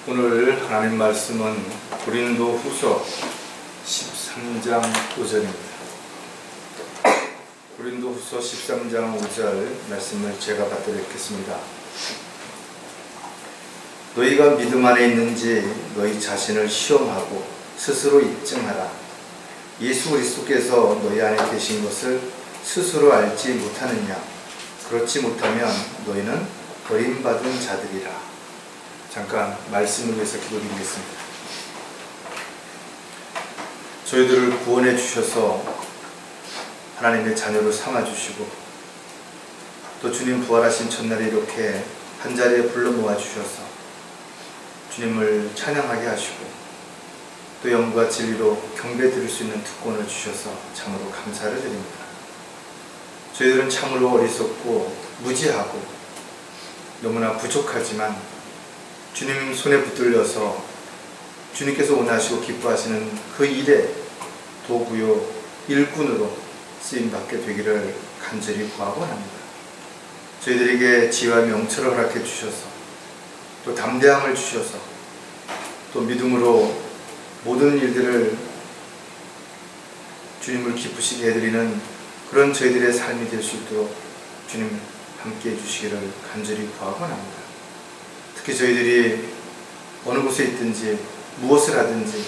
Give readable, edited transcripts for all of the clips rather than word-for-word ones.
오늘 하나님 말씀은 고린도후서 13장 5절입니다. 고린도후서 13장 5절 말씀을 제가 받들어 읽겠습니다. 너희가 믿음 안에 있는지 너희 자신을 시험하고 스스로 입증하라. 예수 그리스도께서 너희 안에 계신 것을 스스로 알지 못하느냐? 그렇지 못하면 너희는 버림받은 자들이라. 잠깐 말씀을 위해서 기도드리겠습니다. 저희들을 구원해 주셔서 하나님의 자녀로 삼아주시고 또 주님 부활하신 첫날에 이렇게 한자리에 불러 모아 주셔서 주님을 찬양하게 하시고 또 영과 진리로 경배 드릴 수 있는 특권을 주셔서 참으로 감사를 드립니다. 저희들은 참으로 어리석고 무지하고 너무나 부족하지만 주님 손에 붙들려서 주님께서 원하시고 기뻐하시는 그 일에 도구요 일꾼으로 쓰임받게 되기를 간절히 구하고 합니다. 저희들에게 지혜와 명철을 허락해 주셔서 또 담대함을 주셔서 또 믿음으로 모든 일들을 주님을 기쁘시게 해드리는 그런 저희들의 삶이 될 수 있도록 주님 함께 해주시기를 간절히 구하고 합니다. 특히 저희들이 어느 곳에 있든지 무엇을 하든지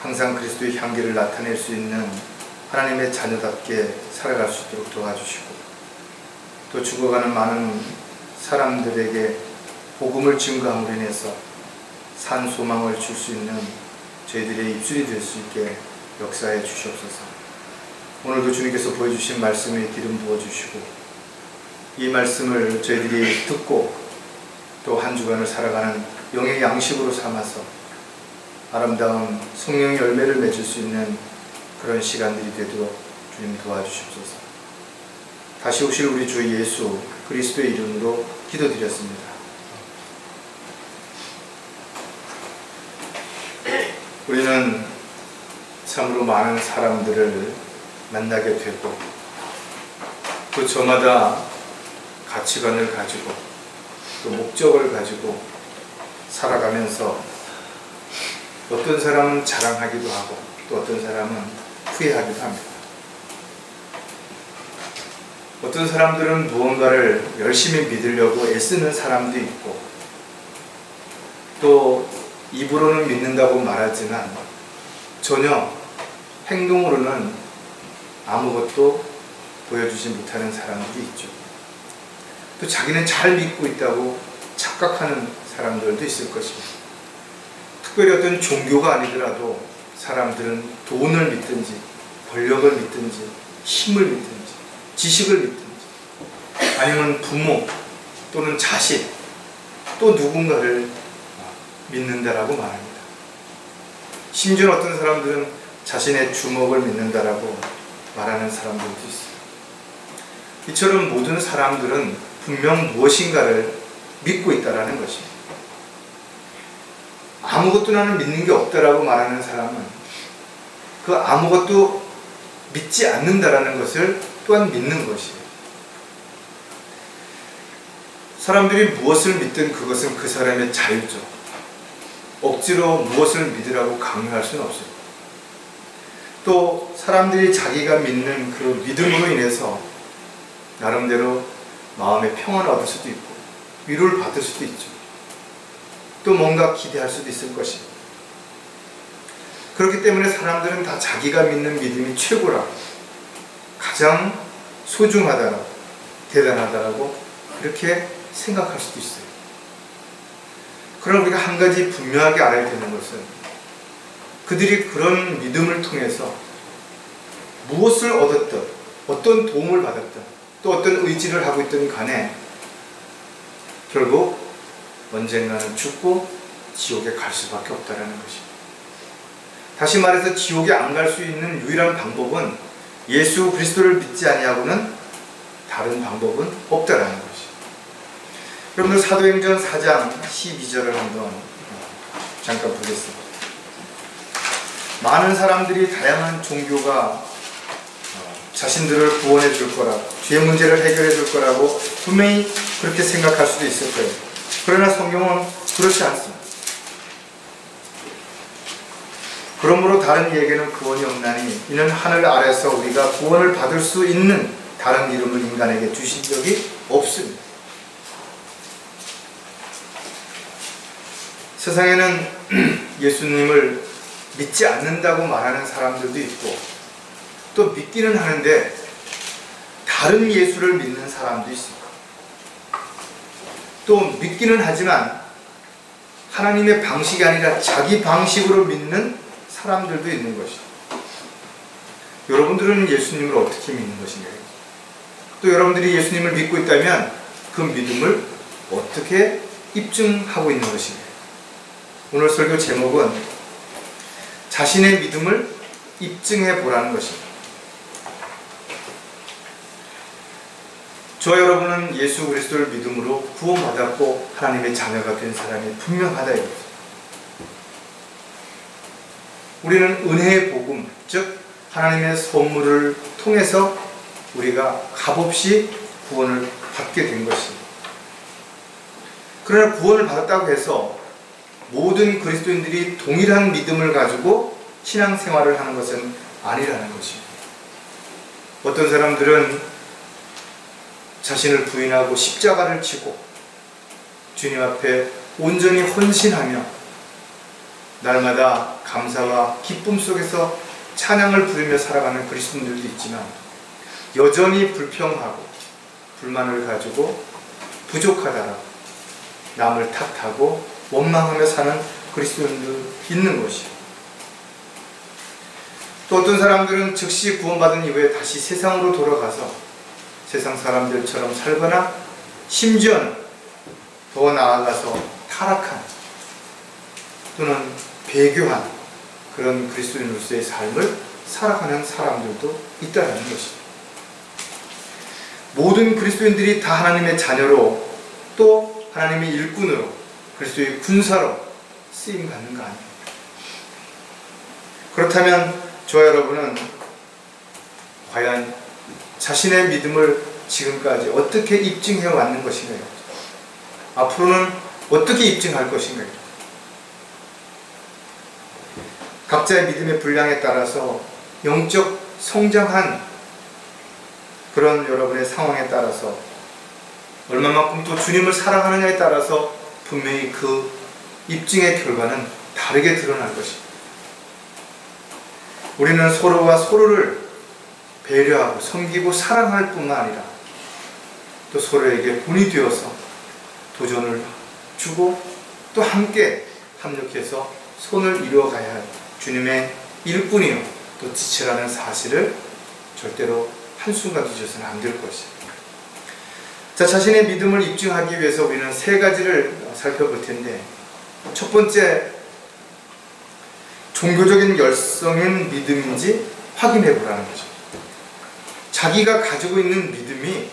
항상 그리스도의 향기를 나타낼 수 있는 하나님의 자녀답게 살아갈 수 있도록 도와주시고 또 죽어가는 많은 사람들에게 복음을 증거함으로 인해서 산 소망을 줄 수 있는 저희들의 입술이 될 수 있게 역사해 주시옵소서. 오늘도 주님께서 보여주신 말씀에 기름 부어주시고 이 말씀을 저희들이 듣고 또 한 주간을 살아가는 영의 양식으로 삼아서 아름다운 성령의 열매를 맺을 수 있는 그런 시간들이 되도록 주님 도와주시옵소서. 다시 오실 우리 주 예수 그리스도의 이름으로 기도드렸습니다. 우리는 참으로 많은 사람들을 만나게 되고 또 저마다 가치관을 가지고 또 목적을 가지고 살아가면서 어떤 사람은 자랑하기도 하고 또 어떤 사람은 후회하기도 합니다. 어떤 사람들은 무언가를 열심히 믿으려고 애쓰는 사람도 있고 또 입으로는 믿는다고 말하지만 전혀 행동으로는 아무것도 보여주지 못하는 사람들이 있죠. 또 자기는 잘 믿고 있다고 착각하는 사람들도 있을 것입니다. 특별히 어떤 종교가 아니더라도 사람들은 돈을 믿든지 권력을 믿든지 힘을 믿든지 지식을 믿든지 아니면 부모 또는 자식 또 누군가를 믿는다라고 말합니다. 심지어 어떤 사람들은 자신의 주먹을 믿는다라고 말하는 사람들도 있어요. 이처럼 모든 사람들은 분명 무엇인가를 믿고 있다라는 것입니다. 아무것도 나는 믿는 게 없다라고 말하는 사람은 그 아무것도 믿지 않는다라는 것을 또한 믿는 것이에요. 사람들이 무엇을 믿든 그것은 그 사람의 자유죠. 억지로 무엇을 믿으라고 강요할 수는 없어요. 또 사람들이 자기가 믿는 그 믿음으로 인해서 나름대로 마음의 평안을 얻을 수도 있고 위로를 받을 수도 있죠. 또 뭔가 기대할 수도 있을 것입니다. 그렇기 때문에 사람들은 다 자기가 믿는 믿음이 최고라고 가장 소중하다라고 대단하다라고 그렇게 생각할 수도 있어요. 그럼 우리가 한 가지 분명하게 알아야 되는 것은 그들이 그런 믿음을 통해서 무엇을 얻었든 어떤 도움을 받았든 또 어떤 의지를 하고 있든 간에 결국 언젠가는 죽고 지옥에 갈 수밖에 없다는 것입니다. 다시 말해서 지옥에 안 갈 수 있는 유일한 방법은 예수 그리스도를 믿지 아니하고는 다른 방법은 없다는 것입니다. 여러분들 사도행전 4장 12절을 한번 잠깐 보겠습니다. 많은 사람들이 다양한 종교가 자신들을 구원해 줄 거라고, 죄 문제를 해결해 줄 거라고 분명히 그렇게 생각할 수도 있을 거예요. 그러나 성경은 그렇지 않습니다. 그러므로 다른 이에게는 구원이 없나니 이는 하늘 아래서 우리가 구원을 받을 수 있는 다른 이름을 인간에게 주신 적이 없습니다. 세상에는 예수님을 믿지 않는다고 말하는 사람들도 있고 또 믿기는 하는데 다른 예수를 믿는 사람도 있습니다. 또 믿기는 하지만 하나님의 방식이 아니라 자기 방식으로 믿는 사람들도 있는 것이죠. 여러분들은 예수님을 어떻게 믿는 것인가요? 또 여러분들이 예수님을 믿고 있다면 그 믿음을 어떻게 입증하고 있는 것인가요? 오늘 설교 제목은 자신의 믿음을 입증해 보라는 것입니다. 저와 여러분은 예수 그리스도를 믿음으로 구원받았고 하나님의 자녀가 된 사람이 분명하다 이거죠. 우리는 은혜의 복음, 즉 하나님의 선물을 통해서 우리가 값없이 구원을 받게 된 것입니다. 그러나 구원을 받았다고 해서 모든 그리스도인들이 동일한 믿음을 가지고 신앙생활을 하는 것은 아니라는 것입니다. 어떤 사람들은 자신을 부인하고 십자가를 지고 주님 앞에 온전히 헌신하며 날마다 감사와 기쁨 속에서 찬양을 부르며 살아가는 그리스도인들도 있지만 여전히 불평하고 불만을 가지고 부족하다라고 남을 탓하고 원망하며 사는 그리스도인들 있는 것이에요. 또 어떤 사람들은 즉시 구원받은 이후에 다시 세상으로 돌아가서 세상 사람들처럼 살거나 심지어는 더 나아가서 타락한 또는 배교한 그런 그리스도인으로서의 삶을 살아가는 사람들도 있다는 것입니다. 모든 그리스도인들이 다 하나님의 자녀로 또 하나님의 일꾼으로 그리스도의 군사로 쓰임받는 거 아닙니까? 그렇다면 저와 여러분은 과연 자신의 믿음을 지금까지 어떻게 입증해 왔는 것인가요? 앞으로는 어떻게 입증할 것인가요? 각자의 믿음의 분량에 따라서 영적 성장한 그런 여러분의 상황에 따라서 얼마만큼 또 주님을 사랑하느냐에 따라서 분명히 그 입증의 결과는 다르게 드러날 것입니다. 우리는 서로가 서로를 배려하고 섬기고 사랑할 뿐만 아니라 또 서로에게 본이 되어서 도전을 주고 또 함께 합력해서 손을 이루어가야 할 주님의 일꾼이요 또 지체라는 사실을 절대로 한순간도 잊어서는 안 될 것입니다. 자, 자신의 믿음을 입증하기 위해서 우리는 세 가지를 살펴볼 텐데, 첫 번째, 종교적인 열성인 믿음인지 확인해 보라는 거죠. 자기가 가지고 있는 믿음이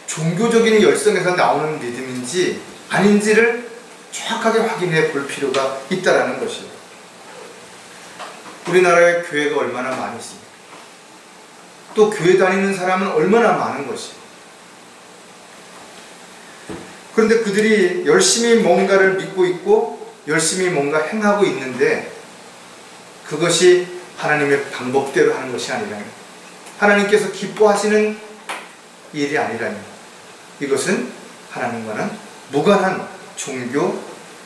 종교적인 열성에서 나오는 믿음인지 아닌지를 정확하게 확인해 볼 필요가 있다는 것이에요. 우리나라에 교회가 얼마나 많이 있습니까? 또 교회 다니는 사람은 얼마나 많은 것이에요. 그런데 그들이 열심히 뭔가를 믿고 있고 열심히 뭔가 행하고 있는데 그것이 하나님의 방법대로 하는 것이 아니라면, 하나님께서 기뻐하시는 일이 아니라면 이것은 하나님과는 무관한 종교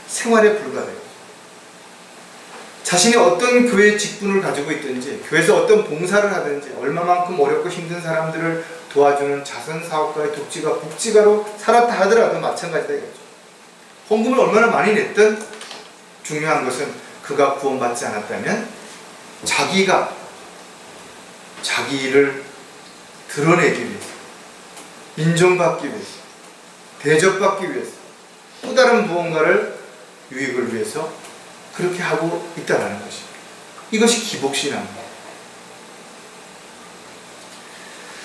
생활에 불과해요. 자신이 어떤 교회 직분을 가지고 있든지 교회에서 어떤 봉사를 하든지 얼마만큼 어렵고 힘든 사람들을 도와주는 자선사업가의 독지가 복지가로 살았다 하더라도 마찬가지다 이거죠. 헌금을 얼마나 많이 냈든 중요한 것은 그가 구원받지 않았다면 자기가 자기를 드러내기 위해서, 인정받기 위해서, 대접받기 위해서, 또 다른 무언가를 유익을 위해서 그렇게 하고 있다는 것입니다. 이것이 기복신앙입니다.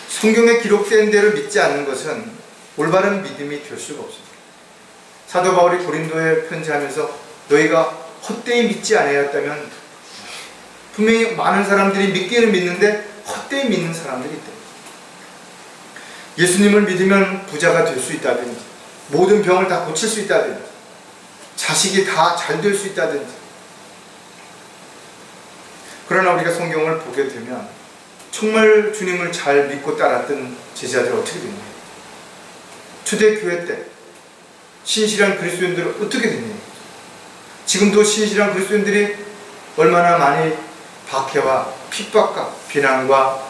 성경에 기록된 대로 믿지 않는 것은 올바른 믿음이 될 수가 없습니다. 사도 바울이 고린도에 편지하면서 너희가 헛되이 믿지 아니하였다면, 분명히 많은 사람들이 믿기는 믿는데 헛되이 믿는 사람들이 있다. 예수님을 믿으면 부자가 될 수 있다든지 모든 병을 다 고칠 수 있다든지 자식이 다 잘 될 수 있다든지. 그러나 우리가 성경을 보게 되면 정말 주님을 잘 믿고 따랐던 제자들이 어떻게 됐냐, 초대교회 때 신실한 그리스도인들은 어떻게 됐냐, 지금도 신실한 그리스도인들이 얼마나 많이 박해와 핍박과 비난과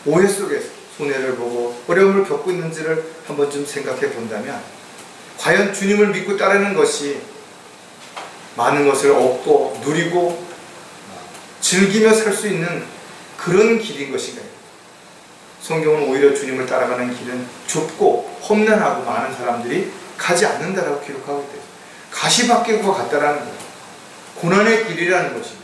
오해 속에서 손해를 보고 어려움을 겪고 있는지를 한번 좀 생각해 본다면, 과연 주님을 믿고 따르는 것이 많은 것을 얻고 누리고 즐기며 살 수 있는 그런 길인 것인가요? 성경은 오히려 주님을 따라가는 길은 좁고 험난하고 많은 사람들이 가지 않는다라고 기록하고 있대요. 가시밭길과 같다라는 거예요. 고난의 길이라는 것입니다.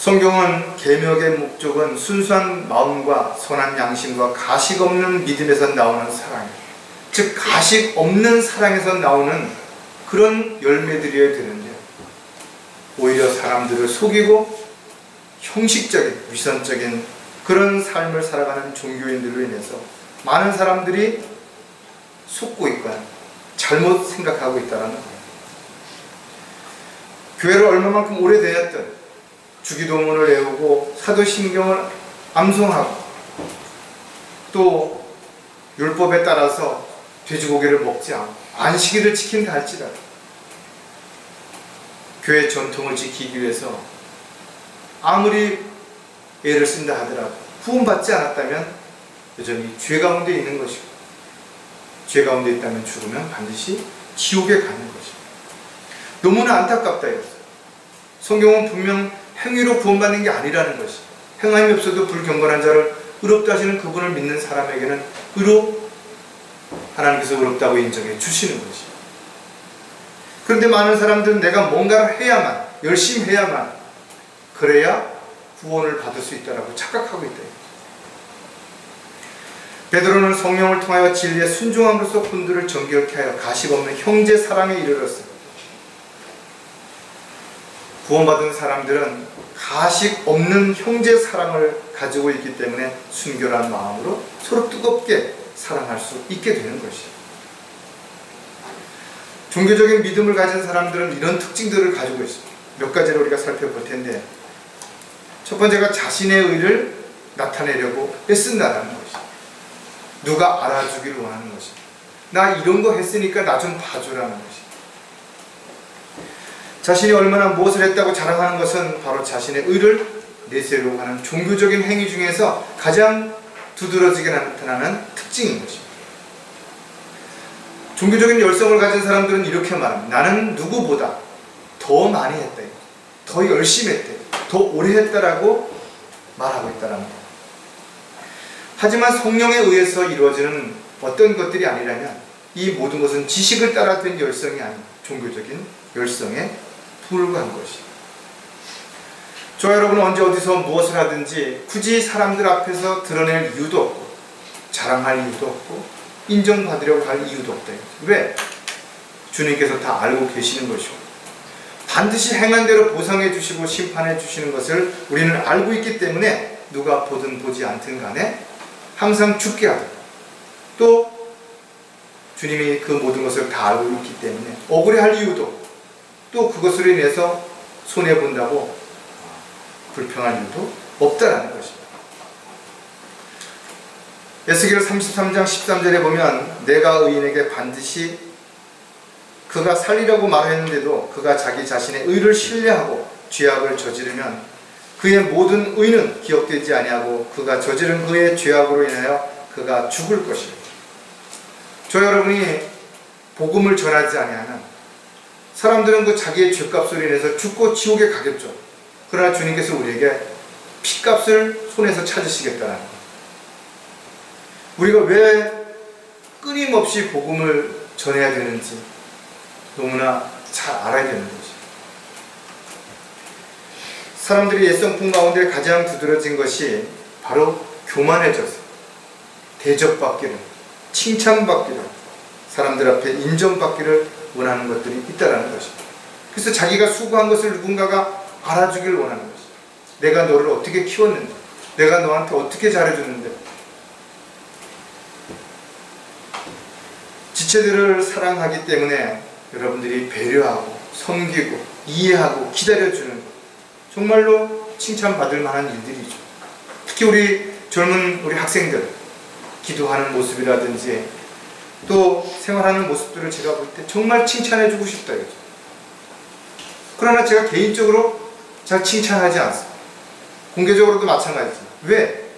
성경은 계명의 목적은 순수한 마음과 선한 양심과 가식 없는 믿음에서 나오는 사랑이에요. 즉 가식 없는 사랑에서 나오는 그런 열매들이어야 되는데, 오히려 사람들을 속이고 형식적인 위선적인 그런 삶을 살아가는 종교인들로 인해서 많은 사람들이 속고 있거나 잘못 생각하고 있다는 거예요. 교회를 얼마만큼 오래되었든 주기도문을 외우고 사도신경을 암송하고 또 율법에 따라서 돼지고기를 먹지 않고 안식일을 지킨다 할지라도 교회 전통을 지키기 위해서 아무리 애를 쓴다 하더라도 구원받지 않았다면 여전히 죄 가운데 있는 것이고, 죄 가운데 있다면 죽으면 반드시 지옥에 가는 것입니다. 너무나 안타깝다 이거죠. 성경은 분명 행위로 구원받는 게 아니라는 것이, 행함이 없어도 불경건한 자를 의롭다 하시는 그분을 믿는 사람에게는 하나님께서 의롭다고 인정해 주시는 것입니다. 그런데 많은 사람들은 내가 뭔가를 해야만, 열심히 해야만, 그래야 구원을 받을 수 있다고 착각하고 있다. 베드로는 성령을 통하여 진리에 순종함으로써 혼들을 정결케 하여 가식 없는 형제 사랑에 이르렀습니다. 구원받은 사람들은 가식 없는 형제 사랑을 가지고 있기 때문에 순결한 마음으로 서로 뜨겁게 사랑할 수 있게 되는 것이에요. 종교적인 믿음을 가진 사람들은 이런 특징들을 가지고 있습니다. 몇 가지를 우리가 살펴볼 텐데, 첫 번째가 자신의 의를 나타내려고 애쓴다라는 것이에요. 누가 알아주기를 원하는 것입니다. 나 이런 거 했으니까 나 좀 봐주라는 것입니다. 자신이 얼마나 무엇을 했다고 자랑하는 것은 바로 자신의 의를 내세우려고 하는 종교적인 행위 중에서 가장 두드러지게 나타나는 특징인 것입니다. 종교적인 열성을 가진 사람들은 이렇게 말합니다. 나는 누구보다 더 많이 했다, 더 열심히 했다, 더 오래 했다라고 말하고 있다는 겁니다. 하지만 성령에 의해서 이루어지는 어떤 것들이 아니라면 이 모든 것은 지식을 따라 된 열성이 아닌 종교적인 열성에 불과한 것이에요. 저와 여러분은 언제 어디서 무엇을 하든지 굳이 사람들 앞에서 드러낼 이유도 없고 자랑할 이유도 없고 인정받으려고 할 이유도 없다. 왜? 주님께서 다 알고 계시는 것이고 반드시 행한 대로 보상해 주시고 심판해 주시는 것을 우리는 알고 있기 때문에 누가 보든 보지 않든 간에 항상 죽게 하고, 또 주님이 그 모든 것을 다 알고 있기 때문에 억울해할 이유도, 또 그것으로 인해서 손해본다고 불평할 이유도 없다라는 것입니다. 에스겔 33장 13절에 보면 내가 의인에게 반드시 그가 살리라고 말했는데도 그가 자기 자신의 의를 신뢰하고 죄악을 저지르면 그의 모든 의는 기억되지 아니하고 그가 저지른 그의 죄악으로 인하여 그가 죽을 것입니다. 저 여러분이 복음을 전하지 아니하면 사람들은 그 자기의 죄값으로 인해서 죽고 지옥에 가겠죠. 그러나 주님께서 우리에게 피값을 손에서 찾으시겠다는 거예요. 우리가 왜 끊임없이 복음을 전해야 되는지 너무나 잘 알아야 되는 거죠. 사람들이 옛성품 가운데 가장 두드러진 것이 바로 교만해져서 대접받기를, 칭찬받기를, 사람들 앞에 인정받기를 원하는 것들이 있다는 것입니다. 그래서 자기가 수고한 것을 누군가가 알아주길 원하는 것입니다. 내가 너를 어떻게 키웠는데, 내가 너한테 어떻게 잘해줬는데, 지체들을 사랑하기 때문에 여러분들이 배려하고 섬기고 이해하고 기다려주는 것, 정말로 칭찬받을 만한 일들이죠. 특히 우리 젊은 우리 학생들 기도하는 모습이라든지 또 생활하는 모습들을 제가 볼 때 정말 칭찬해주고 싶다 이거죠. 그러나 제가 개인적으로 잘 칭찬하지 않습니다. 공개적으로도 마찬가지지만 왜?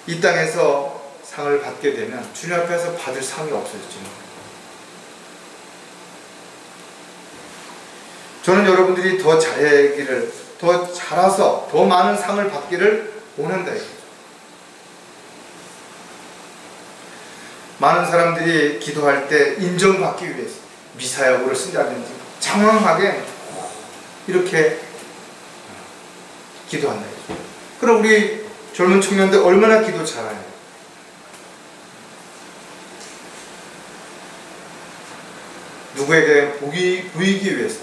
이 땅에서 상을 받게 되면 주님 앞에서 받을 상이 없어지죠. 저는 여러분들이 더 잘하기를, 더 잘해서 더 많은 상을 받기를 원한다 이거죠. 많은 사람들이 기도할 때 인정받기 위해서 미사여구를 쓴다든지 장황하게 이렇게 기도한다 이거죠. 그럼 우리 젊은 청년들 얼마나 기도 잘해요? 누구에게 보이기 위해서,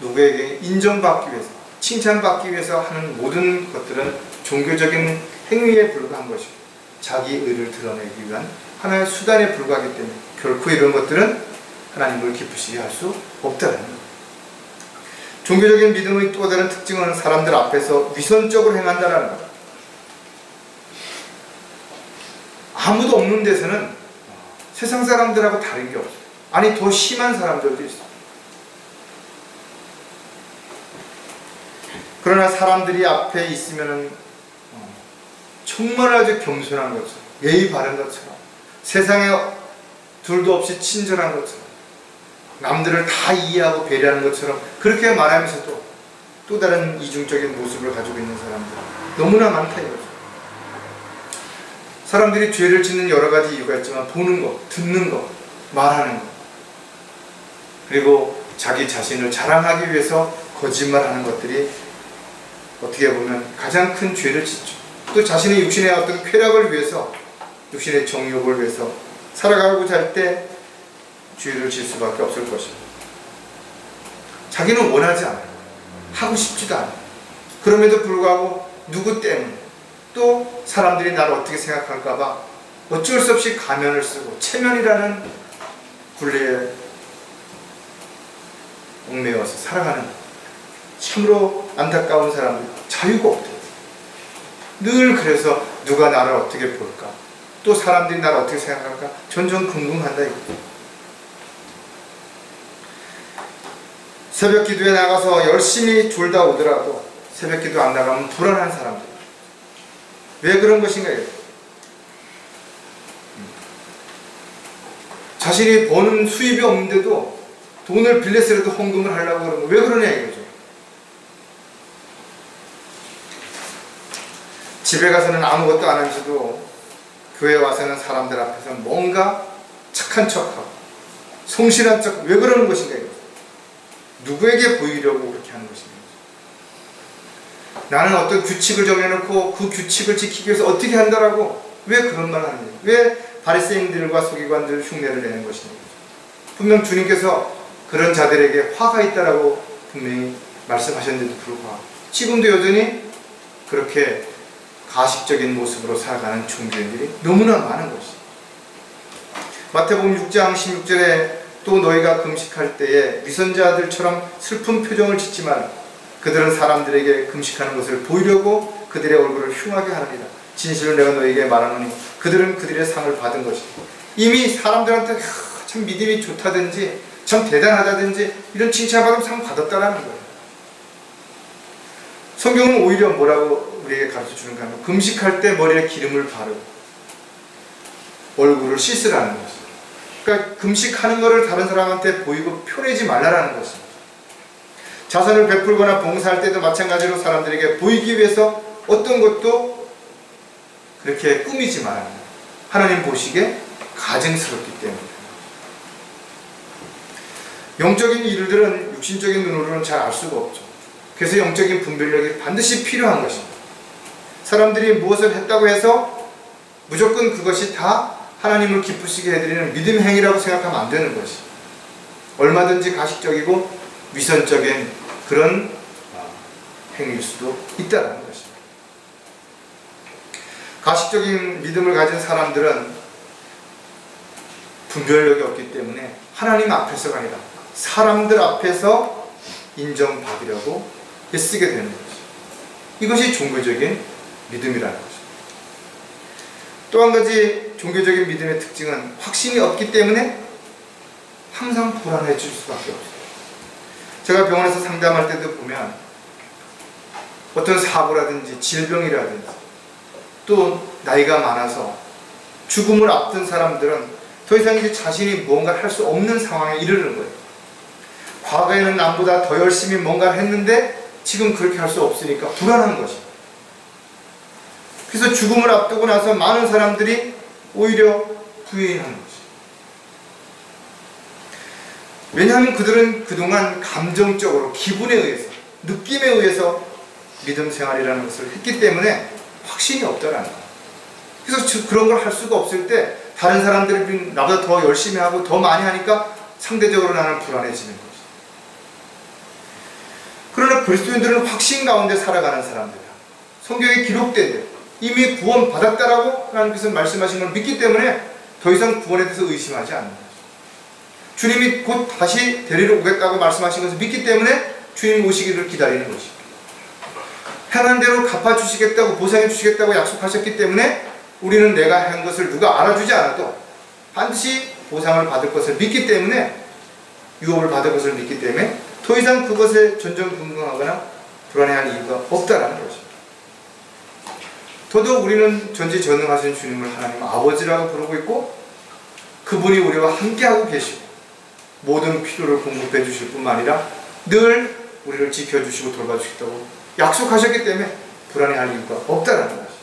누구에게 인정받기 위해서, 칭찬받기 위해서 하는 모든 것들은 종교적인 행위에 불과한 것이고 자기 의를 드러내기 위한 하나의 수단에 불과하기 때문에 결코 이런 것들은 하나님을 기쁘시게 할 수 없다는 거예요. 종교적인 믿음의 또 다른 특징은 사람들 앞에서 위선적으로 행한다는 거예요. 아무도 없는 데서는 세상 사람들하고 다른 게 없어요. 아니 더 심한 사람들도 있어요. 그러나 사람들이 앞에 있으면 정말 아주 겸손한 것처럼, 예의 바른 것처럼, 세상에 둘도 없이 친절한 것처럼, 남들을 다 이해하고 배려하는 것처럼 그렇게 말하면서도 또 다른 이중적인 모습을 가지고 있는 사람들 너무나 많다 이거죠. 사람들이 죄를 짓는 여러 가지 이유가 있지만 보는 것, 듣는 것, 말하는 것, 그리고 자기 자신을 자랑하기 위해서 거짓말하는 것들이 어떻게 보면 가장 큰 죄를 짓죠. 또 자신의 육신의 어떤 쾌락을 위해서, 육신의 정욕을 위해서 살아가고자 할 때 죄를 질 수밖에 없을 것입니다. 자기는 원하지 않아요. 하고 싶지도 않아요. 그럼에도 불구하고 누구 때문에, 또 사람들이 나를 어떻게 생각할까봐 어쩔 수 없이 가면을 쓰고 체면이라는 굴레에 얽매여서 살아가는 참으로 안타까운 사람들, 자유가 없대요. 늘 그래서 누가 나를 어떻게 볼까, 또 사람들이 나를 어떻게 생각할까 전전긍긍한다 이거죠. 새벽 기도에 나가서 열심히 졸다 오더라도 새벽 기도 안 나가면 불안한 사람들. 왜 그런 것인가요? 자신이 버는 수입이 없는데도 돈을 빌려서라도 헌금을 하려고 그러는 거 왜 그러냐 이거죠. 집에 가서는 아무것도 안 하면서도 교회 와서는 사람들 앞에서 뭔가 착한 척하고 성실한 척, 왜 그러는 것인가 이거죠. 누구에게 보이려고 그렇게 하는 것인가. 나는 어떤 규칙을 정해놓고 그 규칙을 지키기 위해서 어떻게 한다라고 왜 그런 말을 하는 거예요? 왜 바리새인들과 서기관들 흉내를 내는 것인가. 분명 주님께서 그런 자들에게 화가 있다라고 분명히 말씀하셨는데도 불구하고 지금도 여전히 그렇게 가식적인 모습으로 살아가는 종교인들이 너무나 많은 것이죠. 마태복음 6장 16절에 또 너희가 금식할 때에 위선자들처럼 슬픈 표정을 짓지 말라. 그들은 사람들에게 금식하는 것을 보이려고 그들의 얼굴을 흉하게 하느니라. 진실로 내가 너희에게 말하노니 그들은 그들의 상을 받은 것이다. 이미 사람들한테 참 믿음이 좋다든지 참 대단하다든지 이런 칭찬받으면 상 받았다라는 거예요. 성경은 오히려 뭐라고 우리에게 가르쳐주는가 하면 금식할 때 머리에 기름을 바르고 얼굴을 씻으라는 것이죠. 그러니까 금식하는 것을 다른 사람한테 보이고 표내지 말라라는 것입니다. 자선을 베풀거나 봉사할 때도 마찬가지로 사람들에게 보이기 위해서 어떤 것도 그렇게 꾸미지 말아야 합니다. 하나님 보시기에 가증스럽기 때문에. 영적인 일들은 육신적인 눈으로는 잘 알 수가 없죠. 그래서 영적인 분별력이 반드시 필요한 것입니다. 사람들이 무엇을 했다고 해서 무조건 그것이 다 하나님을 기쁘시게 해드리는 믿음 행위라고 생각하면 안 되는 것이. 얼마든지 가식적이고 위선적인 그런 행위일 수도 있다는 것입니다. 가식적인 믿음을 가진 사람들은 분별력이 없기 때문에 하나님 앞에서가 아니라 사람들 앞에서 인정받으려고 애쓰게 되는 거죠. 이것이 종교적인 믿음이라는 거죠. 또 한 가지 종교적인 믿음의 특징은 확신이 없기 때문에 항상 불안해질 수밖에 없어요. 제가 병원에서 상담할 때도 보면 어떤 사고라든지 질병이라든지 또 나이가 많아서 죽음을 앞둔 사람들은 더 이상 이제 자신이 무언가를 할 수 없는 상황에 이르는 거예요. 과거에는 남보다 더 열심히 뭔가를 했는데 지금 그렇게 할 수 없으니까 불안한 것이. 그래서 죽음을 앞두고 나서 많은 사람들이 오히려 부인하는 것이. 왜냐하면 그들은 그동안 감정적으로 기분에 의해서 느낌에 의해서 믿음 생활이라는 것을 했기 때문에 확신이 없다라는 거예요. 그래서 그런 걸 할 수가 없을 때 다른 사람들이 나보다 더 열심히 하고 더 많이 하니까 상대적으로 나는 불안해지는 거죠. 그러나 그리스도인들은 확신 가운데 살아가는 사람들이야. 성경에 기록된 대로 이미 구원 받았다라고 하나님께서 말씀하신 걸 믿기 때문에 더 이상 구원에 대해서 의심하지 않는 거죠. 주님이 곧 다시 데리러 오겠다고 말씀하신 것을 믿기 때문에 주님 오시기를 기다리는 것입니다. 행한 대로 갚아주시겠다고 보상해 주시겠다고 약속하셨기 때문에 우리는 내가 한 것을 누가 알아주지 않아도 반드시 보상을 받을 것을 믿기 때문에 유업을 받을 것을 믿기 때문에 더 이상 그것에 전전긍긍하거나 불안해할 이유가 없다라는 것입니다. 더더욱 우리는 전지전능하신 주님을 하나님 아버지라고 부르고 있고 그분이 우리와 함께하고 계시고 모든 필요를 공급해 주실 뿐만 아니라 늘 우리를 지켜주시고 돌봐주시겠다고 약속하셨기 때문에 불안해할 이유가 없다라는 것입니다.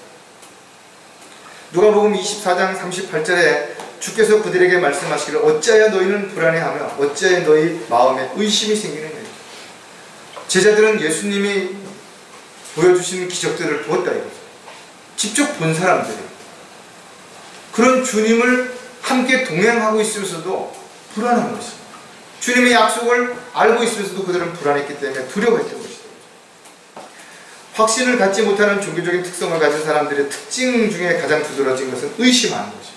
누가복음 24장 38절에 주께서 그들에게 말씀하시기를 어찌하여 너희는 불안해하며 어찌하여 너희 마음에 의심이 생기느냐. 제자들은 예수님이 보여주시는 기적들을 보았다 이거죠. 직접 본 사람들이 그런 주님을 함께 동행하고 있으면서도 불안한 것입니다. 주님의 약속을 알고 있으면서도 그들은 불안했기 때문에 두려워했던 것이죠. 확신을 갖지 못하는 종교적인 특성을 가진 사람들의 특징 중에 가장 두드러진 것은 의심하는 것입니다.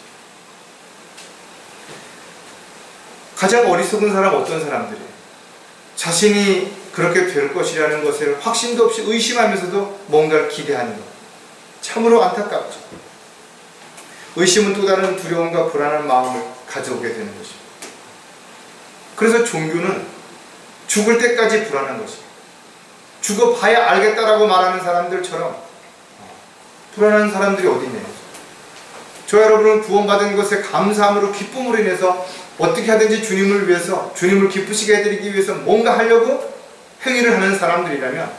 가장 어리석은 사람 어떤 사람들이에요? 자신이 그렇게 될 것이라는 것을 확신도 없이 의심하면서도 뭔가를 기대하는 것. 참으로 안타깝죠. 의심은 또 다른 두려움과 불안한 마음을 가져오게 되는 것입니다. 그래서 종교는 죽을 때까지 불안한 것입니다. 죽어봐야 알겠다라고 말하는 사람들처럼 불안한 사람들이 어디 있냐요. 저 여러분은 구원받은 것에 감사함으로 기쁨으로 인해서 어떻게 하든지 주님을 위해서 주님을 기쁘시게 해드리기 위해서 뭔가 하려고 행위를 하는 사람들이라면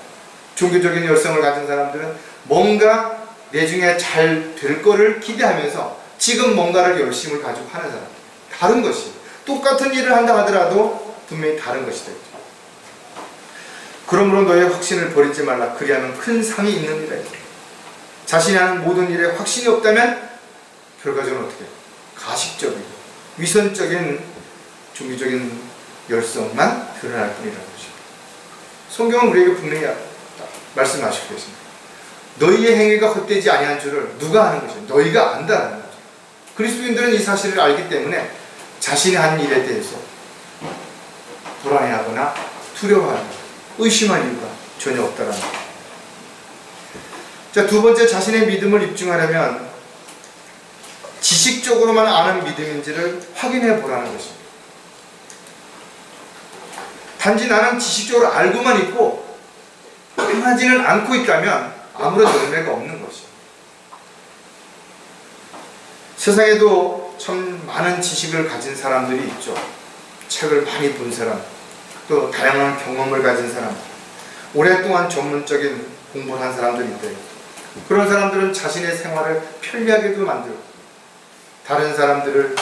종교적인 열성을 가진 사람들은 뭔가 내 중에 잘 될 거를 기대하면서 지금 뭔가를 열심을 가지고 하는 사람. 다른 것이 똑같은 일을 한다 하더라도 분명히 다른 것이다. 그러므로 너의 확신을 버리지 말라. 그리하면 큰 상이 있느니라. 자신이 하는 모든 일에 확신이 없다면 결과적으로 어떻게 가식적이고 위선적인 종교적인 열성만 드러날 뿐이라는 것입니다. 성경은 우리에게 분명히 말씀하시고 계십니다. 너희의 행위가 헛되지 아니한 줄을 누가 아는 것이냐? 너희가 안다라는 거죠. 그리스도인들은 이 사실을 알기 때문에 자신이 한 일에 대해서 불안해하거나 두려워하거나 의심할 이유가 전혀 없다라는 거죠. 자, 두 번째, 자신의 믿음을 입증하려면 지식적으로만 아는 믿음인지를 확인해 보라는 것입니다. 단지 나는 지식적으로 알고만 있고 행하지는 않고 있다면 아무런 열매가 없는 것입니다. 세상에도 참 많은 지식을 가진 사람들이 있죠. 책을 많이 본 사람, 또 다양한 경험을 가진 사람, 오랫동안 전문적인 공부를 한 사람들이 있대요. 그런 사람들은 자신의 생활을 편리하게도 만들고 다른 사람들을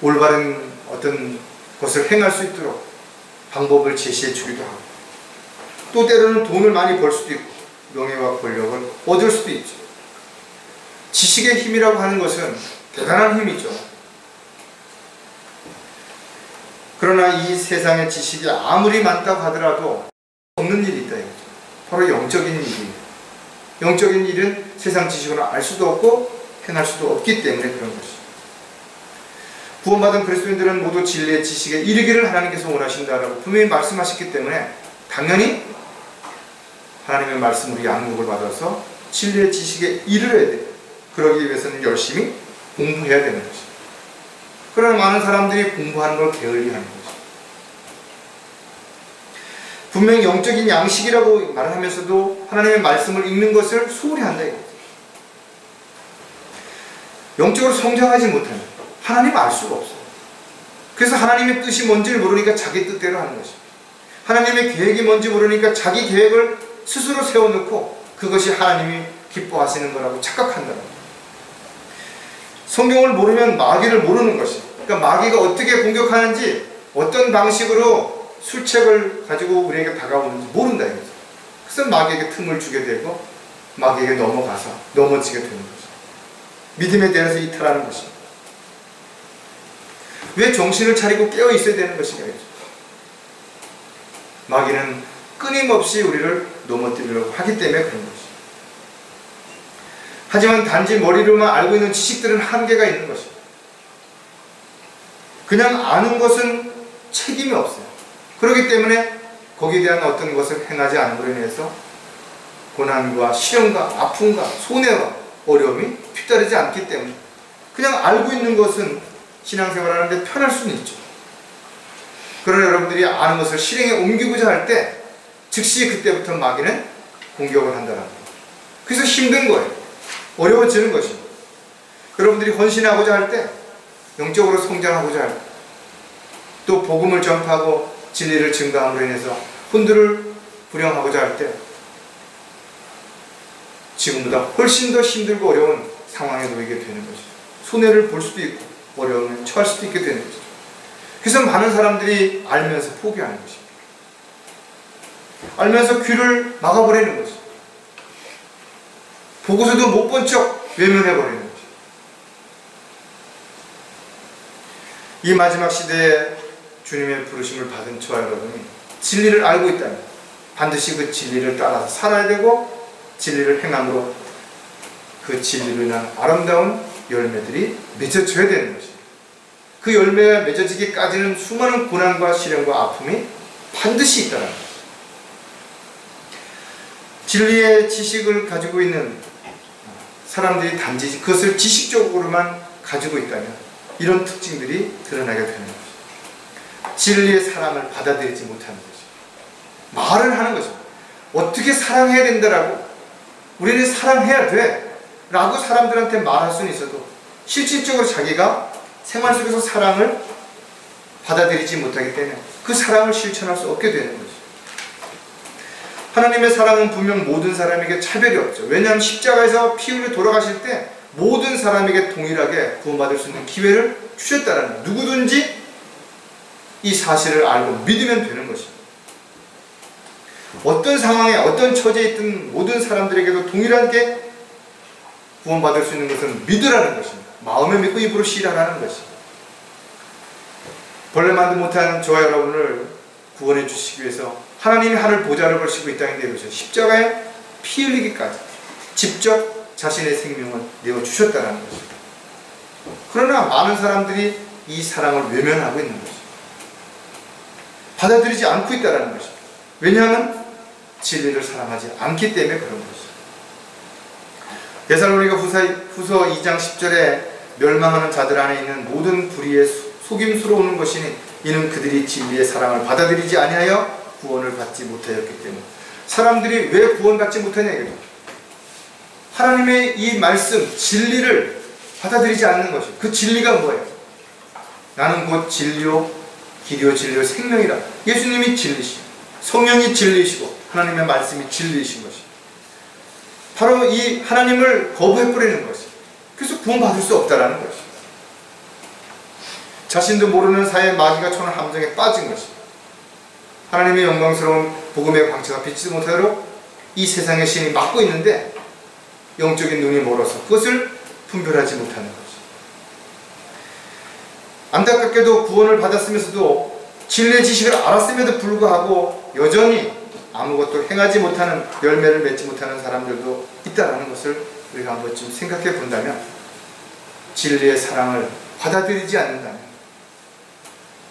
올바른 어떤 것을 행할 수 있도록 방법을 제시해 주기도 하고 또 때로는 돈을 많이 벌 수도 있고 명예와 권력을 얻을 수도 있죠. 지식의 힘이라고 하는 것은 대단한 힘이죠. 그러나 이 세상의 지식이 아무리 많다고 하더라도 없는 일이 있다. 바로 영적인 일이에요. 영적인 일은 세상 지식으로 알 수도 없고 행할 수도 없기 때문에 그런 것이죠. 구원받은 그리스도인들은 모두 진리의 지식에 이르기를 하나님께서 원하신다라고 분명히 말씀하셨기 때문에 당연히 하나님의 말씀으로 양육을 받아서 진리의 지식에 이르러야 돼요. 그러기 위해서는 열심히 공부해야 되는 것이죠. 그러나 많은 사람들이 공부하는 걸 게을리하는 거죠. 분명히 영적인 양식이라고 말을 하면서도 하나님의 말씀을 읽는 것을 소홀히 한다 이거죠. 영적으로 성장하지 못하면 하나님 알 수가 없어요. 그래서 하나님의 뜻이 뭔지를 모르니까 자기 뜻대로 하는 것입니다. 하나님의 계획이 뭔지 모르니까 자기 계획을 스스로 세워놓고 그것이 하나님이 기뻐하시는 거라고 착각한다는 거예요. 성경을 모르면 마귀를 모르는 것이에요. 그러니까 마귀가 어떻게 공격하는지, 어떤 방식으로 술책을 가지고 우리에게 다가오는지 모른다 이거죠. 그래서 마귀에게 틈을 주게 되고 마귀에게 넘어가서 넘어지게 되는 거죠. 믿음에 대해서 이탈하는 것입니다. 왜 정신을 차리고 깨어 있어야 되는 것인가 이거죠. 마귀는 끊임없이 우리를 넘어뜨리려고 하기 때문에 그런 것이죠. 하지만 단지 머리로만 알고 있는 지식들은 한계가 있는 것입니다. 그냥 아는 것은 책임이 없어요. 그렇기 때문에 거기에 대한 어떤 것을 행하지 않음으로 인해서 고난과 시련과 아픔과 손해와 어려움이 뒤따르지 않기 때문에 그냥 알고 있는 것은 신앙생활하는데 편할 수는 있죠. 그러나 여러분들이 아는 것을 실행에 옮기고자 할 때 즉시 그때부터 마귀는 공격을 한다는 거예요. 그래서 힘든 거예요. 어려워지는 것입니다. 여러분들이 헌신하고자 할 때, 영적으로 성장하고자 할 때, 또 복음을 전파하고 진리를 증거함으로 인해서 혼들을 불영하고자 할 때 지금보다 훨씬 더 힘들고 어려운 상황에 놓이게 되는 것이죠. 손해를 볼 수도 있고 어려움을 처할 수도 있게 되는 것이죠. 그래서 많은 사람들이 알면서 포기하는 것입니다. 알면서 귀를 막아버리는 것입니다. 보고서도 못 본 척 외면해버리는 것입니다. 이 마지막 시대에 주님의 부르심을 받은 저와 여러분이 진리를 알고 있다면 반드시 그 진리를 따라서 살아야 되고 진리를 행함으로 그 진리로 인한 아름다운 열매들이 맺어져야 되는 것입니다. 그 열매가 맺어지기까지는 수많은 고난과 시련과 아픔이 반드시 있다는 것입니다. 진리의 지식을 가지고 있는 사람들이 단지 그것을 지식적으로만 가지고 있다면 이런 특징들이 드러나게 되는 것입니다. 진리의 사랑을 받아들이지 못하는 것입니다. 말을 하는 것입니다. 어떻게 사랑해야 된다라고, 우리는 사랑해야 돼 라고 사람들한테 말할 수는 있어도 실질적으로 자기가 생활 속에서 사랑을 받아들이지 못하기 때문에 그 사랑을 실천할 수 없게 되는 것입니다. 하나님의 사랑은 분명 모든 사람에게 차별이 없죠. 왜냐하면 십자가에서 피 흘려 돌아가실 때 모든 사람에게 동일하게 구원받을 수 있는 기회를 주셨다는 거예요. 누구든지 이 사실을 알고 믿으면 되는 것입니다. 어떤 상황에 어떤 처지에 있든 모든 사람들에게도 동일하게 구원받을 수 있는 것은 믿으라는 것입니다. 마음에 믿고 입으로 시인하라는 것입니다. 벌레만도 못한 저와 여러분을 구원해 주시기 위해서 하나님이 하늘 보좌를 걸시고 이 땅에 내려오셔서 십자가에 피 흘리기까지 직접 자신의 생명을 내어주셨다는 것입니다. 그러나 많은 사람들이 이 사랑을 외면하고 있는 것입니다. 받아들이지 않고 있다는 것입니다. 왜냐하면 진리를 사랑하지 않기 때문에 그런 것입니다. 데살로니가 후서 2장 10절에 멸망하는 자들 안에 있는 모든 불의에 속임수로우는 것이니 이는 그들이 진리의 사랑을 받아들이지 아니하여 구원을 받지 못하였기 때문에. 사람들이 왜 구원받지 못하냐 이거죠. 하나님의 이 말씀 진리를 받아들이지 않는 것이에요. 그 진리가 뭐예요? 나는 곧 진리요 길이요 진리요 생명이라. 예수님이 진리시고 성령이 진리이시고 하나님의 말씀이 진리이신 것이에요. 바로 이 하나님을 거부해버리는 것이에요. 그래서 구원받을 수 없다라는 것이에요. 자신도 모르는 사이에 마귀가 쳐는 함정에 빠진 것입니다. 하나님의 영광스러운 복음의 광채가 비치지 못하도록 이 세상의 신이 막고 있는데 영적인 눈이 멀어서 그것을 분별하지 못하는 것입니다. 안타깝게도 구원을 받았으면서도 진리의 지식을 알았음에도 불구하고 여전히 아무것도 행하지 못하는, 열매를 맺지 못하는 사람들도 있다는 것을 우리가 한번 좀 생각해 본다면 진리의 사랑을 받아들이지 않는다면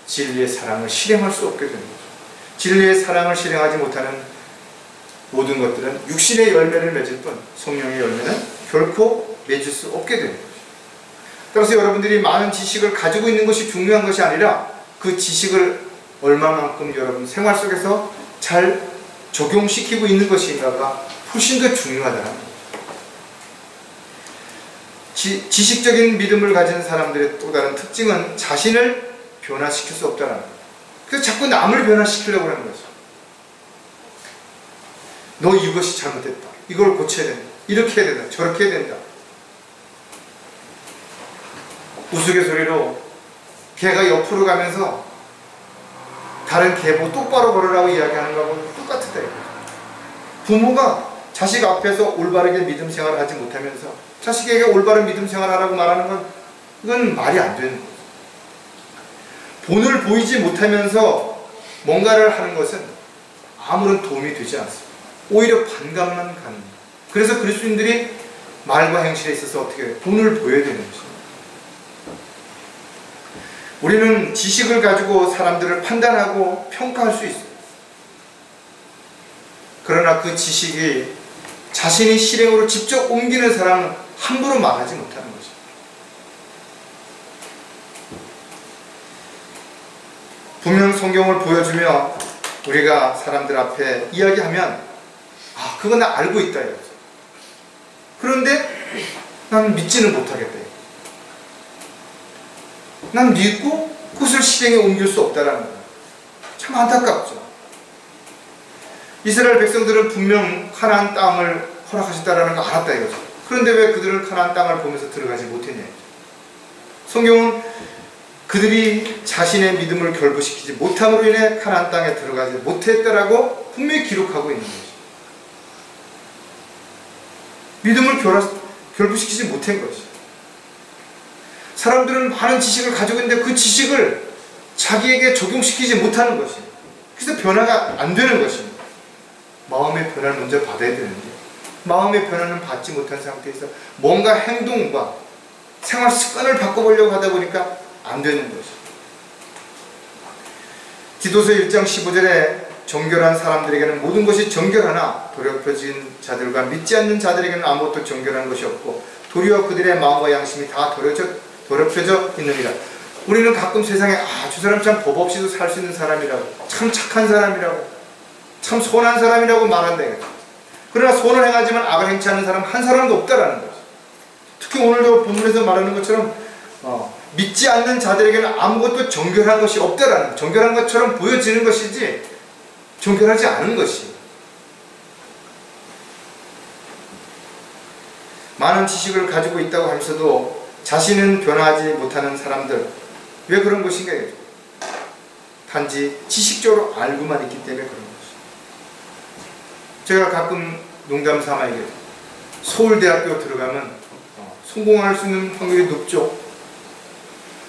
진리의 사랑을 실행할 수 없게 되는 거죠. 진리의 사랑을 실행하지 못하는 모든 것들은 육신의 열매를 맺을 뿐 성령의 열매는 결코 맺을 수 없게 되는 거죠. 따라서 여러분들이 많은 지식을 가지고 있는 것이 중요한 것이 아니라 그 지식을 얼마만큼 여러분 생활 속에서 잘 적용시키고 있는 것인가가 훨씬 더 중요하다는 거죠. 지식적인 믿음을 가진 사람들의 또 다른 특징은 자신을 변화시킬 수 없다는 거예요. 그래서 자꾸 남을 변화시키려고 하는 거죠. 너 이것이 잘못됐다. 이걸 고쳐야 된다. 이렇게 해야 된다. 저렇게 해야 된다. 우스갯소리로 개가 옆으로 가면서 다른 개보고 똑바로 걸으라고 이야기하는 거하고 똑같다. 부모가 자식 앞에서 올바르게 믿음 생활을 하지 못하면서 자식에게 올바른 믿음 생활을 하라고 말하는 건 이건 말이 안 되는 거예요. 본을 보이지 못하면서 뭔가를 하는 것은 아무런 도움이 되지 않습니다. 오히려 반감만 가는 거예요. 그래서 그리스도인들이 말과 행실에 있어서 어떻게 본을 보여야 되는 것입니다. 우리는 지식을 가지고 사람들을 판단하고 평가할 수 있어요. 그러나 그 지식이 자신이 실행으로 직접 옮기는 사람은 함부로 말하지 못하는 것입니다. 분명 성경을 보여주며 우리가 사람들 앞에 이야기하면 아, 그건 나 알고 있다 이거죠. 그런데 난 믿지는 못하겠다. 난 믿고 그것을 실행에 옮길 수 없다라는 거예요. 참 안타깝죠. 이스라엘 백성들은 분명 가나안 땅을 허락하셨다라는 거 알았다 이거죠. 그런데 왜 그들은 가나안 땅을 보면서 들어가지 못했냐. 성경은 그들이 자신의 믿음을 결부시키지 못함으로 인해 가나안 땅에 들어가지 못했다라고 분명히 기록하고 있는 거죠. 믿음을 결부시키지 못한 것이죠. 사람들은 많은 지식을 가지고 있는데 그 지식을 자기에게 적용시키지 못하는 것이에요. 그래서 변화가 안 되는 것입니다. 마음의 변화를 먼저 받아야 되는데 마음의 변화는 받지 못한 상태에서 뭔가 행동과 생활 습관을 바꿔보려고 하다 보니까 안 되는 것입니다. 디도서 1장 15절에 정결한 사람들에게는 모든 것이 정결하나 더럽혀진 자들과 믿지 않는 자들에게는 아무것도 정결한 것이 없고 도리어 그들의 마음과 양심이 다 더럽혀져 있느니라. 우리는 가끔 세상에 저 사람 참 법 없이도 살 수 있는 사람이라고, 참 착한 사람이라고, 참 선한 사람이라고 말한다. 그러나 선을 행하지만 악을 행치 않는 사람 한 사람도 없다라는 거죠. 특히 오늘도 본문에서 말하는 것처럼 믿지 않는 자들에게는 아무것도 정결한 것이 없다라는, 정결한 것처럼 보여지는 것이지 정결하지 않은 것이. 많은 지식을 가지고 있다고 하면서도 자신은 변화하지 못하는 사람들, 왜 그런 것인가? 단지 지식적으로 알고만 있기 때문에 그런 것이죠. 제가 가끔 농담 삼아 얘기해요. 서울대학교 들어가면 성공할 수 있는 확률이 높죠.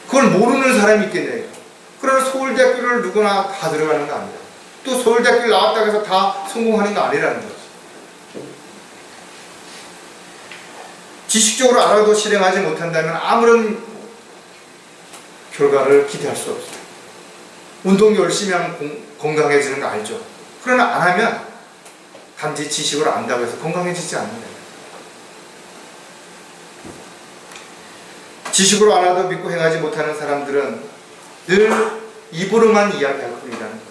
그걸 모르는 사람이 있겠네요. 그러나 서울대학교를 누구나 다 들어가는 거 아니에요. 또 서울대학교를 나왔다고 해서 다 성공하는 거 아니라는 거죠. 지식적으로 알아도 실행하지 못한다면 아무런 결과를 기대할 수 없어요. 운동 열심히 하면 건강해지는 거 알죠. 그러나 안 하면 단지 지식으로 안다고 해서 건강해지지 않는다. 지식으로 알아도 믿고 행하지 못하는 사람들은 늘 입으로만 이야기할 뿐이라는 거죠.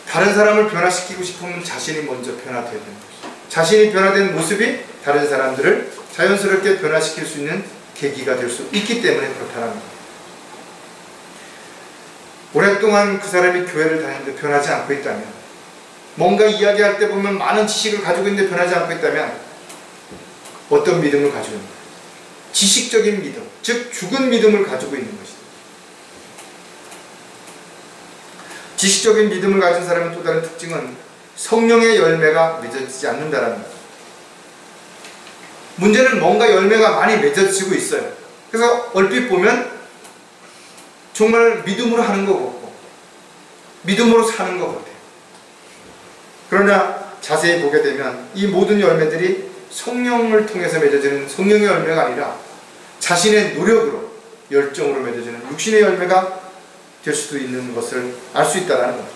다른 사람을 변화시키고 싶으면 자신이 먼저 변화되어야 되는 거죠. 자신이 변화된 모습이 다른 사람들을 자연스럽게 변화시킬 수 있는 계기가 될 수 있기 때문에 그렇다는 겁니다. 오랫동안 그 사람이 교회를 다니는데 변하지 않고 있다면, 뭔가 이야기할 때 보면 많은 지식을 가지고 있는데 변하지 않고 있다면 어떤 믿음을 가지고 있는 거예요? 지식적인 믿음, 즉 죽은 믿음을 가지고 있는 것이다. 지식적인 믿음을 가진 사람의 또 다른 특징은 성령의 열매가 맺어지지 않는다는 거예요. 문제는 뭔가 열매가 많이 맺어지고 있어요. 그래서 얼핏 보면 정말 믿음으로 하는 것 같고 믿음으로 사는 것 같아요. 그러나 자세히 보게 되면 이 모든 열매들이 성령을 통해서 맺어지는 성령의 열매가 아니라 자신의 노력으로 열정으로 맺어지는 육신의 열매가 될 수도 있는 것을 알 수 있다는 거죠.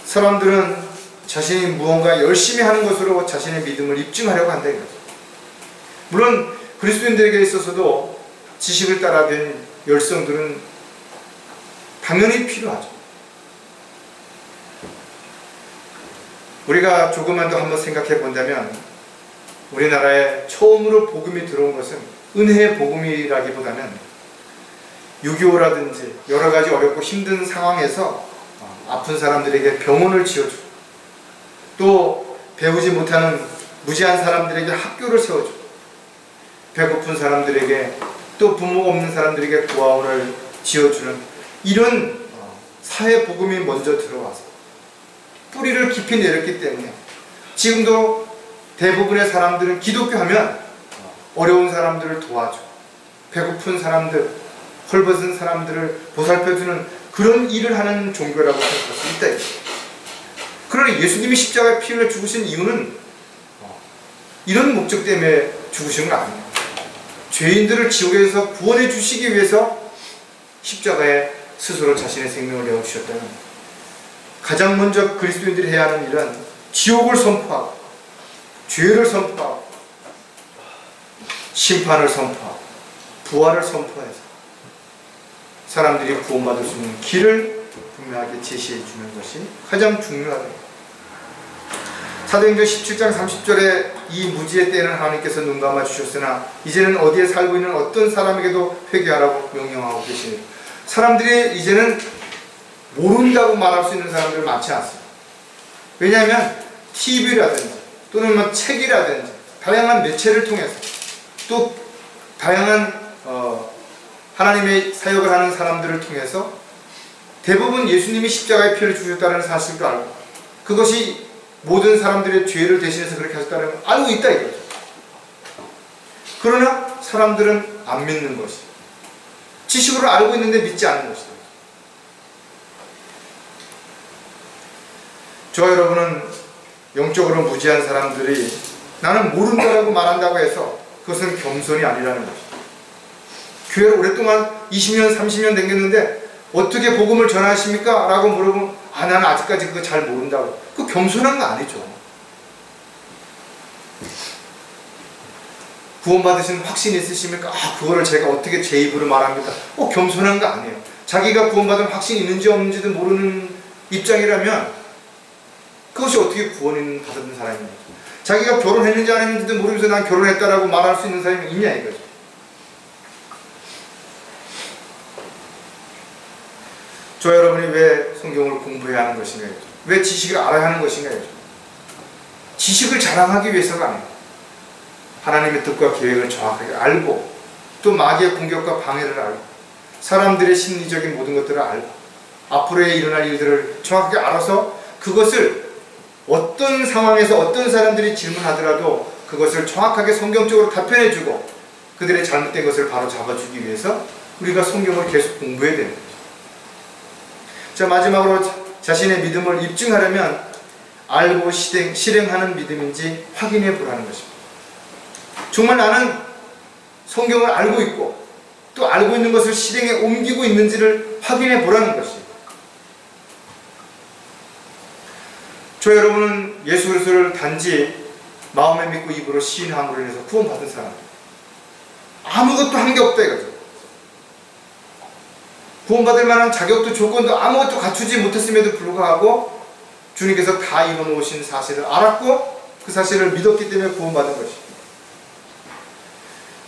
사람들은 자신이 무언가 열심히 하는 것으로 자신의 믿음을 입증하려고 한다는 거죠. 물론 그리스도인들에게 있어서도 지식을 따라된 열성들은 당연히 필요하죠. 우리가 조금만 더 한번 생각해 본다면 우리나라에 처음으로 복음이 들어온 것은 은혜의 복음이라기보다는 6.25라든지 여러 가지 어렵고 힘든 상황에서 아픈 사람들에게 병원을 지어주고 또 배우지 못하는 무지한 사람들에게 학교를 세워주고 배고픈 사람들에게 또 부모가 없는 사람들에게 고아원을 지어주는 이런 사회 복음이 먼저 들어와서 뿌리를 깊이 내렸기 때문에 지금도 대부분의 사람들은 기독교 하면 어려운 사람들을 도와줘 배고픈 사람들, 헐벗은 사람들을 보살펴주는 그런 일을 하는 종교라고 생각할 수 있다. 그러나 예수님이 십자가에 피를 죽으신 이유는 이런 목적 때문에 죽으신 건 아닙니다. 죄인들을 지옥에서 구원해 주시기 위해서 십자가에 스스로 자신의 생명을 내어주셨다는 가장 먼저 그리스도인들이 해야 하는 일은 지옥을 선포하고 죄를 선포하고 심판을 선포하고 부활을 선포해서 사람들이 구원받을 수 있는 길을 분명하게 제시해 주는 것이 가장 중요하다. 사도행전 17장 30절에 이 무지의 때에는 하나님께서 눈 감아 주셨으나 이제는 어디에 살고 있는 어떤 사람에게도 회개하라고 명령하고 계시니 사람들이 이제는 모른다고 말할 수 있는 사람들이 많지 않습니다. 왜냐하면 TV라든지 또는 책이라든지 다양한 매체를 통해서 또 다양한 하나님의 사역을 하는 사람들을 통해서 대부분 예수님이 십자가의 피를 주셨다는 사실도 알고 그것이 모든 사람들의 죄를 대신해서 그렇게 하셨다는 걸 알고 있다 이거죠. 그러나 사람들은 안 믿는 것이 지식으로 알고 있는데 믿지 않는 것이다. 저와 여러분은 영적으로 무지한 사람들이 나는 모른다라고 말한다고 해서 그것은 겸손이 아니라는 것이다. 교회를 오랫동안 20년, 30년 댕겼는데 어떻게 복음을 전하십니까? 라고 물어보면 나는 아직까지 그거 잘 모른다고. 그거 겸손한 거 아니죠. 구원받으신 확신이 있으십니까? 그거를 제가 어떻게 제 입으로 말합니까? 겸손한 거 아니에요. 자기가 구원받은 확신이 있는지 없는지도 모르는 입장이라면 그것이 어떻게 구원을 받은 사람입니까? 자기가 결혼했는지 안 했는지도 모르면서 난 결혼했다라고 말할 수 있는 사람이 있냐 이거죠. 저 여러분이 왜 성경을 공부해야 하는 것인가요? 왜 지식을 알아야 하는 것인가요? 지식을 자랑하기 위해서가 아니에요. 하나님의 뜻과 계획을 정확하게 알고 또 마귀의 공격과 방해를 알고 사람들의 심리적인 모든 것들을 알고 앞으로의 일어날 일들을 정확하게 알아서 그것을 어떤 상황에서 어떤 사람들이 질문하더라도 그것을 정확하게 성경적으로 답변해주고 그들의 잘못된 것을 바로 잡아주기 위해서 우리가 성경을 계속 공부해야 되는 거죠. 자, 마지막으로 자신의 믿음을 입증하려면 알고 실행하는 믿음인지 확인해 보라는 것입니다. 정말 나는 성경을 알고 있고 또 알고 있는 것을 실행에 옮기고 있는지를 확인해 보라는 것입니다. 저 여러분은 예수 그리스도를 단지 마음에 믿고 입으로 시인함으로 인해서 구원받은 사람입니다. 아무것도 한 게 없다 이거죠. 구원받을 만한 자격도 조건도 아무것도 갖추지 못했음에도 불구하고 주님께서 다 이뤄놓으신 사실을 알았고 그 사실을 믿었기 때문에 구원받은 것입니다.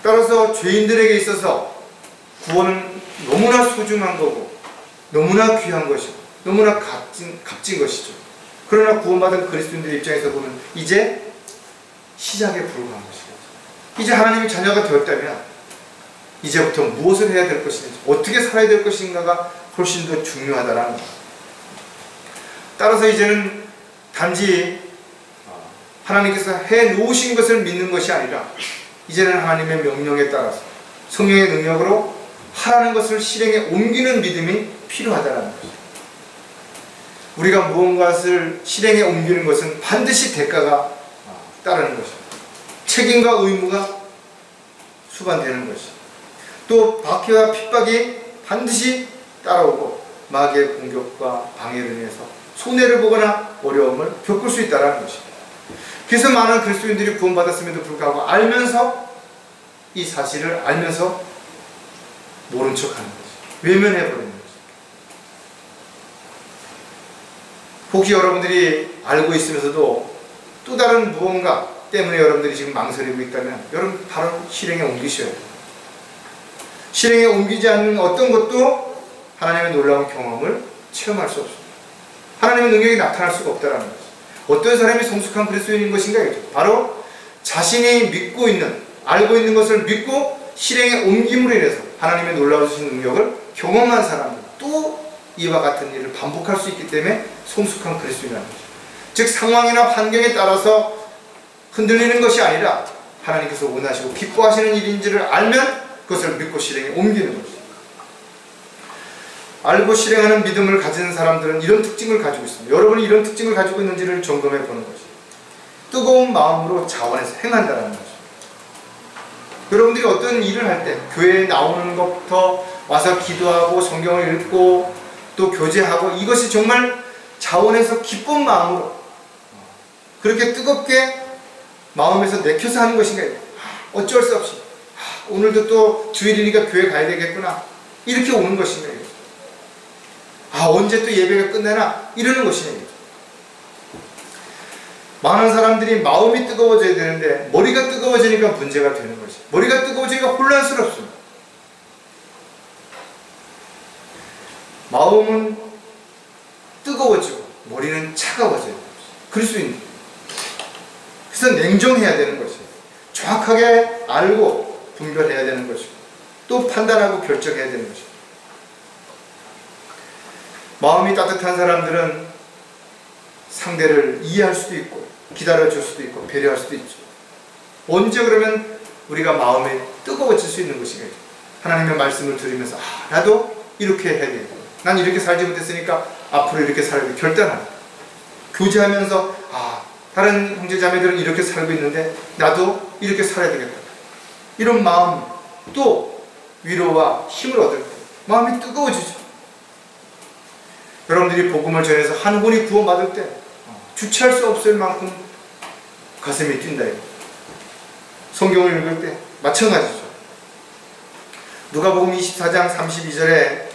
따라서 죄인들에게 있어서 구원은 너무나 소중한 거고 너무나 귀한 것이고 너무나 값진 것이죠. 그러나 구원받은 그리스도인들의 입장에서 보면 이제 시작에 불과한 것이죠. 이제 하나님의 자녀가 되었다면 이제부터 무엇을 해야 될 것인지 어떻게 살아야 될 것인가가 훨씬 더 중요하다는 것. 따라서 이제는 단지 하나님께서 해놓으신 것을 믿는 것이 아니라 이제는 하나님의 명령에 따라서 성령의 능력으로 하라는 것을 실행에 옮기는 믿음이 필요하다는 것입니다. 우리가 무언가를 실행에 옮기는 것은 반드시 대가가 따르는 것입니다. 책임과 의무가 수반되는 것이. 또 박해와 핍박이 반드시 따라오고 마귀의 공격과 방해를 인해서 손해를 보거나 어려움을 겪을 수 있다는 것입니다. 그래서 많은 그리스도인들이 구원받았음에도 불구하고 알면서 이 사실을 알면서 모른 척하는 거지. 외면해버리는 거지. 혹시 여러분들이 알고 있으면서도 또 다른 무언가 때문에 여러분들이 지금 망설이고 있다면 여러분 바로 실행에 옮기셔야 돼요. 실행에 옮기지 않는 어떤 것도 하나님의 놀라운 경험을 체험할 수 없습니다. 하나님의 능력이 나타날 수가 없다는 거죠. 어떤 사람이 성숙한 그리스도인인 것인가? 바로 자신이 믿고 있는, 알고 있는 것을 믿고 실행에 옮김으로 인해서 하나님의 놀라우신 능력을 경험한 사람들, 또 이와 같은 일을 반복할 수 있기 때문에 성숙한 그리스도인이라는 거죠. 즉 상황이나 환경에 따라서 흔들리는 것이 아니라 하나님께서 원하시고 기뻐하시는 일인지를 알면 그것을 믿고 실행에 옮기는 것이죠. 알고 실행하는 믿음을 가진 사람들은 이런 특징을 가지고 있습니다. 여러분이 이런 특징을 가지고 있는지를 점검해 보는 것이죠. 뜨거운 마음으로 자원해서 행한다는 거죠. 여러분들이 어떤 일을 할 때 교회에 나오는 것부터 와서 기도하고 성경을 읽고 또 교제하고 이것이 정말 자원해서 기쁜 마음으로 그렇게 뜨겁게 마음에서 내켜서 하는 것인가? 어쩔 수 없이 오늘도 또 주일이니까 교회 가야 되겠구나 이렇게 오는 것인가? 언제 또 예배가 끝나나 이러는 것이냐. 많은 사람들이 마음이 뜨거워져야 되는데 머리가 뜨거워지니까 문제가 되는 것이. 머리가 뜨거워지니까 혼란스럽습니다. 마음은 뜨거워지고 머리는 차가워져야 됩니다. 그럴 수 있는. 그래서 냉정해야 되는 것이에요. 정확하게 알고 분별해야 되는 것이고 또 판단하고 결정해야 되는 것이고. 마음이 따뜻한 사람들은 상대를 이해할 수도 있고 기다려줄 수도 있고 배려할 수도 있죠. 언제 그러면 우리가 마음이 뜨거워질 수 있는 것인가? 하나님의 말씀을 들으면서 나도 이렇게 해야 되겠다. 난 이렇게 살지 못했으니까 앞으로 이렇게 살고 결단하고 교제하면서 다른 형제자매들은 이렇게 살고 있는데 나도 이렇게 살아야 되겠다. 이런 마음 또 위로와 힘을 얻을 때 마음이 뜨거워지죠. 여러분들이 복음을 전해서 한 분이 구원받을 때 주체할 수 없을 만큼 가슴이 뛴다. 성경을 읽을 때 마찬가지죠. 누가복음 24장 32절에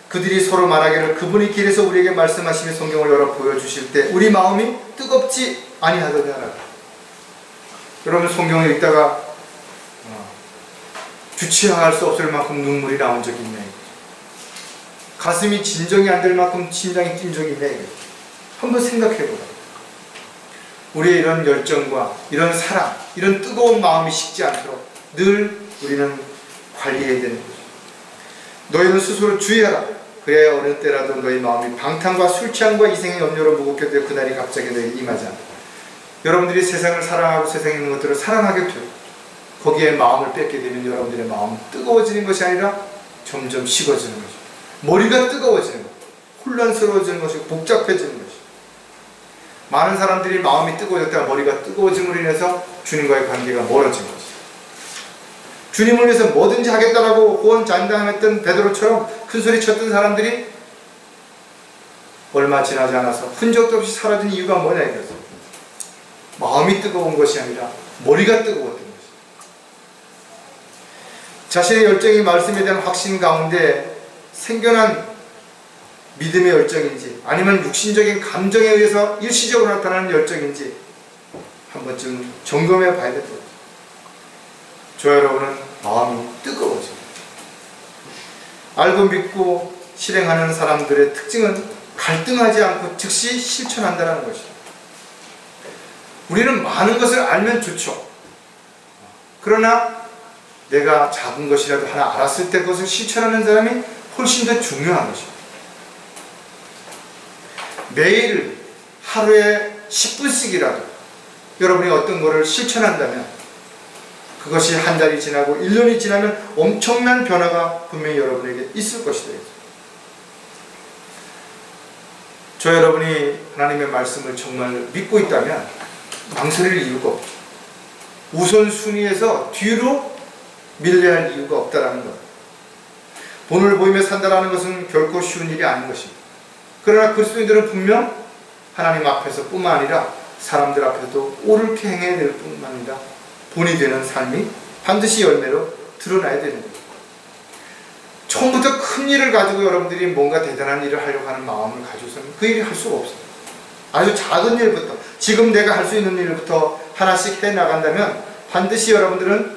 그들이 서로 말하기를 그분이 길에서 우리에게 말씀하시며 성경을 열어 보여주실 때 우리 마음이 뜨겁지 아니하더냐. 여러분 성경을 읽다가 주체할 수 없을 만큼 눈물이 나온 적이 있나요? 가슴이 진정이 안 될 만큼 심장이 뛴 적이 있나요? 한번 생각해보라. 우리의 이런 열정과 이런 사랑, 이런 뜨거운 마음이 식지 않도록 늘 우리는 관리해야 되는 거죠. 너희는 스스로 주의하라. 그래야 어느 때라도 너희 마음이 방탕과 술 취함과 이생의 염려로 무겁게 되어 그날이 갑자기 너희에게 임하지 않다. 여러분들이 세상을 사랑하고 세상에 있는 것들을 사랑하게 되고 거기에 마음을 뺏게 되면 여러분들의 마음은 뜨거워지는 것이 아니라 점점 식어지는 거죠. 머리가 뜨거워지는 것, 혼란스러워지는 것이고 복잡해지는 것이고 많은 사람들이 마음이 뜨거워졌다가 머리가 뜨거워짐으로 인해서 주님과의 관계가 멀어진 것이죠. 주님을 위해서 뭐든지 하겠다라고 호언장담했던 베드로처럼 큰소리 쳤던 사람들이 얼마 지나지 않아서 흔적도 없이 사라진 이유가 뭐냐 이거죠. 마음이 뜨거운 것이 아니라 머리가 뜨거웠던 것이죠. 자신의 열정이 말씀에 대한 확신 가운데 생겨난 믿음의 열정인지 아니면 육신적인 감정에 의해서 일시적으로 나타나는 열정인지 한 번쯤 점검해 봐야 됩니다. 저 여러분은 마음이 뜨거워집니다. 알고 믿고 실행하는 사람들의 특징은 갈등하지 않고 즉시 실천한다는 것입니다. 우리는 많은 것을 알면 좋죠. 그러나 내가 작은 것이라도 하나 알았을 때 그것을 실천하는 사람이 훨씬 더 중요한 것입니다. 매일 하루에 10분씩이라도 여러분이 어떤 것을 실천한다면 그것이 한 달이 지나고 1년이 지나면 엄청난 변화가 분명히 여러분에게 있을 것이다. 저 여러분이 하나님의 말씀을 정말 믿고 있다면 망설일 이유가 없죠. 우선순위에서 뒤로 밀려할 이유가 없다라는 것. 본을 보이며 산다라는 것은 결코 쉬운 일이 아닌 것입니다. 그러나 그리스도인들은 분명 하나님 앞에서 뿐만 아니라 사람들 앞에서도 옳게 행해야 될 뿐만 아니라 본이 되는 삶이 반드시 열매로 드러나야 되는 거예요. 처음부터 큰 일을 가지고 여러분들이 뭔가 대단한 일을 하려고 하는 마음을 가지고서는 그 일을 할 수가 없어요. 아주 작은 일부터, 지금 내가 할 수 있는 일부터 하나씩 해나간다면 반드시 여러분들은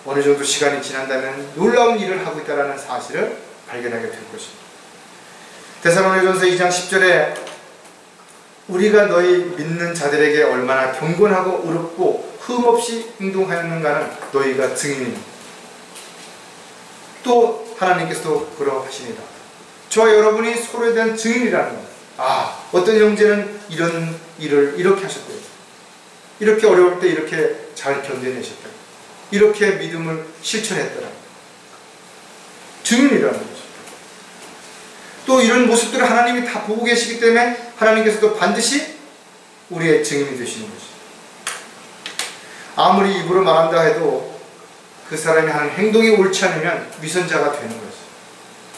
어느 정도 시간이 지난다면 놀라운 일을 하고 있다는 사실을 발견하게 될 것입니다. 데살로니가전서 2장 10절에 우리가 너희 믿는 자들에게 얼마나 경건하고 의롭고 흠없이 행동하였는가는 너희가 증인이니, 또 하나님께서도 그러하시니라. 저와 여러분이 서로에 대한 증인이라는 것. 어떤 형제는 이런 일을 이렇게 하셨대요. 이렇게 어려울 때 이렇게 잘 견뎌내셨다. 이렇게 믿음을 실천했더라. 증인이라는 거죠. 또 이런 모습들을 하나님이 다 보고 계시기 때문에 하나님께서도 반드시 우리의 증인이 되시는 거죠. 아무리 입으로 말한다 해도 그 사람이 하는 행동이 옳지 않으면 위선자가 되는 거죠.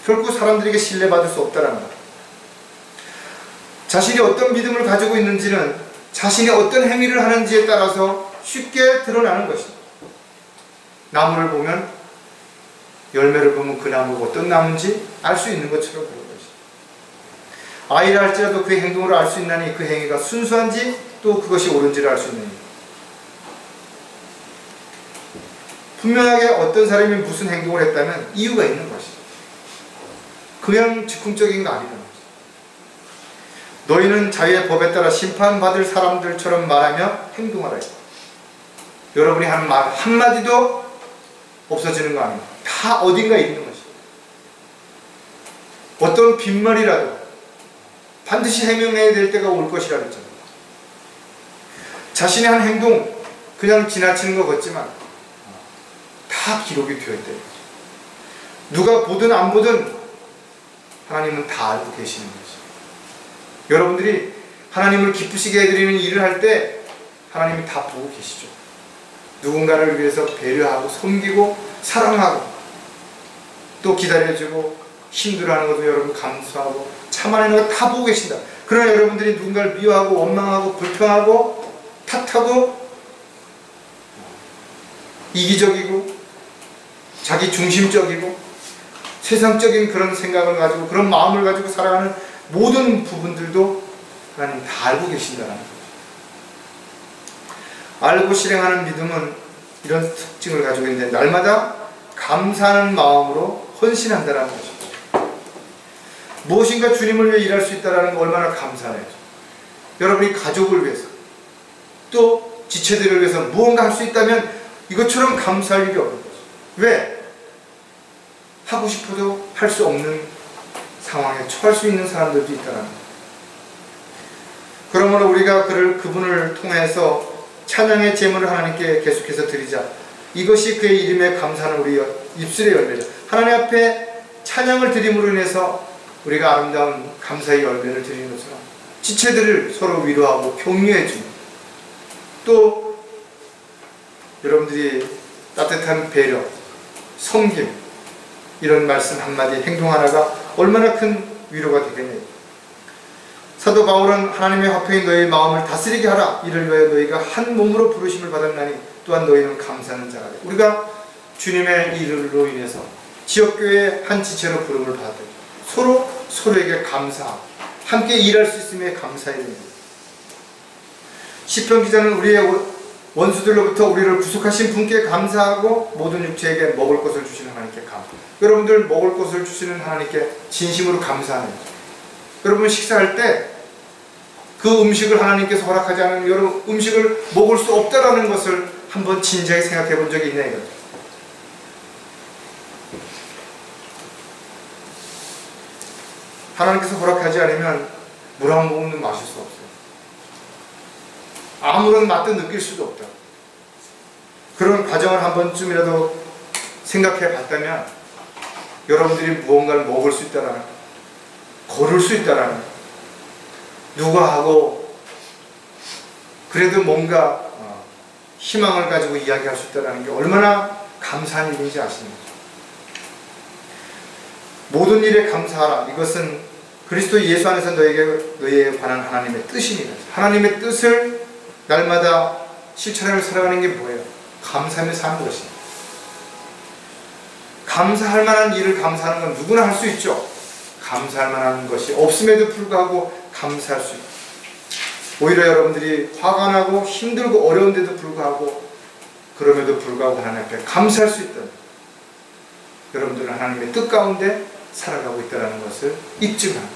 결코 사람들에게 신뢰받을 수 없다는 것. 자신이 어떤 믿음을 가지고 있는지는 자신이 어떤 행위를 하는지에 따라서 쉽게 드러나는 것입니다. 나무를 보면, 열매를 보면 그 나무가 어떤 나무인지 알 수 있는 것처럼 그런 것입니다. 아이를 할지라도 그의 행동으로 알 수 있나니 그 행위가 순수한지 또 그것이 옳은지를 알 수 있느니. 분명하게 어떤 사람이 무슨 행동을 했다면 이유가 있는 것입니다. 그냥 즉흥적인 거 아니라는 것입니다. 너희는 자유의 법에 따라 심판받을 사람들처럼 말하며 행동하라. 여러분이 하는 말 한마디도 없어지는 거 아닙니다. 다 어딘가에 있는 것입니다. 어떤 빈말이라도 반드시 해명해야 될 때가 올 것이라 그랬잖아요. 자신의 한 행동 그냥 지나치는 것 같지만 다 기록이 되어 있대요. 누가 보든 안 보든 하나님은 다 알고 계시는 거죠. 여러분들이 하나님을 기쁘시게 해드리는 일을 할 때 하나님이 다 보고 계시죠. 누군가를 위해서 배려하고 섬기고 사랑하고 또 기다려주고 힘들어하는 것도 여러분 감수하고 참아내는 거 다 보고 계신다. 그러나 여러분들이 누군가를 미워하고 원망하고 불평하고 탓하고 이기적이고 자기 중심적이고 세상적인 그런 생각을 가지고 그런 마음을 가지고 살아가는 모든 부분들도 하나님 다 알고 계신다는 거죠. 알고 실행하는 믿음은 이런 특징을 가지고 있는데 날마다 감사하는 마음으로 헌신한다는 것입니다. 무엇인가 주님을 위해 일할 수 있다는 거 얼마나 감사해요. 여러분이 가족을 위해서 또 지체들을 위해서 무언가 할 수 있다면 이것처럼 감사할 일이 없는 거죠. 왜? 하고 싶어도 할 수 없는 상황에 처할 수 있는 사람들도 있다는 거예요. 그러므로 우리가 그분을 통해서 찬양의 제물을 하나님께 계속해서 드리자. 이것이 그의 이름에 감사하는 우리 입술의 열매죠. 하나님 앞에 찬양을 드림으로 인해서 우리가 아름다운 감사의 열매를 드리는 것처럼 지체들을 서로 위로하고 격려해 주는, 또 여러분들이 따뜻한 배려, 섬김, 이런 말씀 한마디, 행동 하나가 얼마나 큰 위로가 되겠네요. 사도 바울은 하나님의 화평이 너희의 마음을 다스리게 하라. 이를 위하여 너희가 한 몸으로 부르심을 받았나니 또한 너희는 감사하는 자가 되. 우리가 주님의 일로 인해서 지역교회의 한 지체로 부름을 받았다. 서로에게 감사하고 함께 일할 수 있음에 감사해야 됩니다. 시편 기자는 우리의 원수들로부터 우리를 구속하신 분께 감사하고 모든 육체에게 먹을 것을 주시는 하나님께 감사. 여러분들 먹을 것을 주시는 하나님께 진심으로 감사하는 거죠. 여러분 식사할 때 그 음식을 하나님께서 허락하지 않은 여러 음식을 먹을 수 없다라는 것을 한번 진지하게 생각해 본 적이 있냐 이거죠. 하나님께서 허락하지 않으면 물 한 모금도 마실 수 없어요. 아무런 맛도 느낄 수도 없다. 그런 과정을 한 번쯤이라도 생각해 봤다면 여러분들이 무언가를 먹을 수 있다라는, 걸을 수 있다라는, 누가 하고 그래도 뭔가 희망을 가지고 이야기할 수 있다는 게 얼마나 감사한 일인지 아십니까? 모든 일에 감사하라. 이것은 그리스도 예수 안에서 너희에 관한 하나님의 뜻입니다. 하나님의 뜻을 날마다 실천하며 살아가는 게 뭐예요? 감사하며 사는 것입니다. 감사할 만한 일을 감사하는 건 누구나 할 수 있죠. 감사할 만한 것이 없음에도 불구하고 감사할 수 있고, 오히려 여러분들이 화가 나고 힘들고 어려운데도 불구하고 그럼에도 불구하고 하나님 앞에 감사할 수 있다는, 여러분들은 하나님의 뜻 가운데 살아가고 있다는 것을 입증하는 거죠.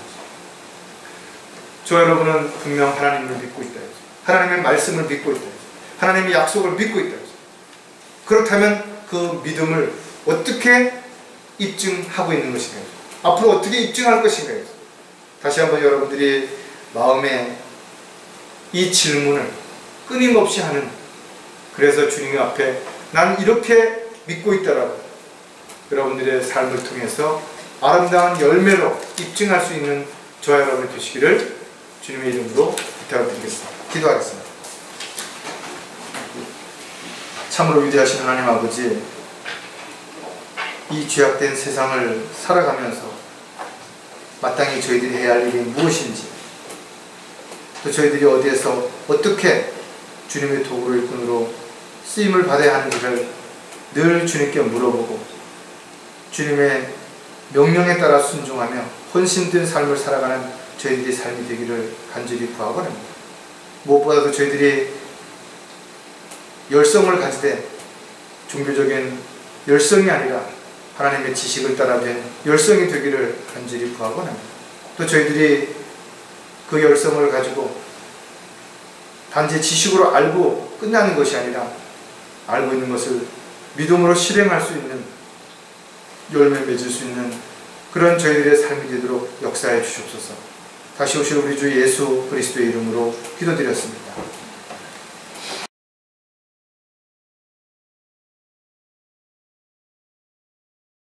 저 여러분은 분명 하나님을 믿고 있다, 하나님의 말씀을 믿고 있다, 하나님의 약속을 믿고 있다. 그렇다면 그 믿음을 어떻게 입증하고 있는 것인가요? 앞으로 어떻게 입증할 것인가요? 다시 한번 여러분들이 마음에 이 질문을 끊임없이 하는, 그래서 주님 앞에 난 이렇게 믿고 있다라고 여러분들의 삶을 통해서 아름다운 열매로 입증할 수 있는 저와 여러분이 되시기를 주님의 이름으로 부탁을 드리겠습니다. 기도하겠습니다. 참으로 위대하신 하나님 아버지, 이 죄악된 세상을 살아가면서 마땅히 저희들이 해야 할 일이 무엇인지, 또 저희들이 어디에서 어떻게 주님의 도구를 일꾼으로 쓰임을 받아야 하는지를 늘 주님께 물어보고 주님의 명령에 따라 순종하며 헌신된 삶을 살아가는 저희들의 삶이 되기를 간절히 구하고 합니다. 무엇보다도 저희들이 열성을 가지되 종교적인 열성이 아니라 하나님의 지식을 따라 된 열성이 되기를 간절히 구하고 합니다. 또 저희들이 그 열성을 가지고 단지 지식으로 알고 끝나는 것이 아니라 알고 있는 것을 믿음으로 실행할 수 있는, 열매 맺을 수 있는 그런 저희들의 삶이 되도록 역사해 주시옵소서. 다시 오실 우리 주 예수 그리스도의 이름으로 기도드렸습니다.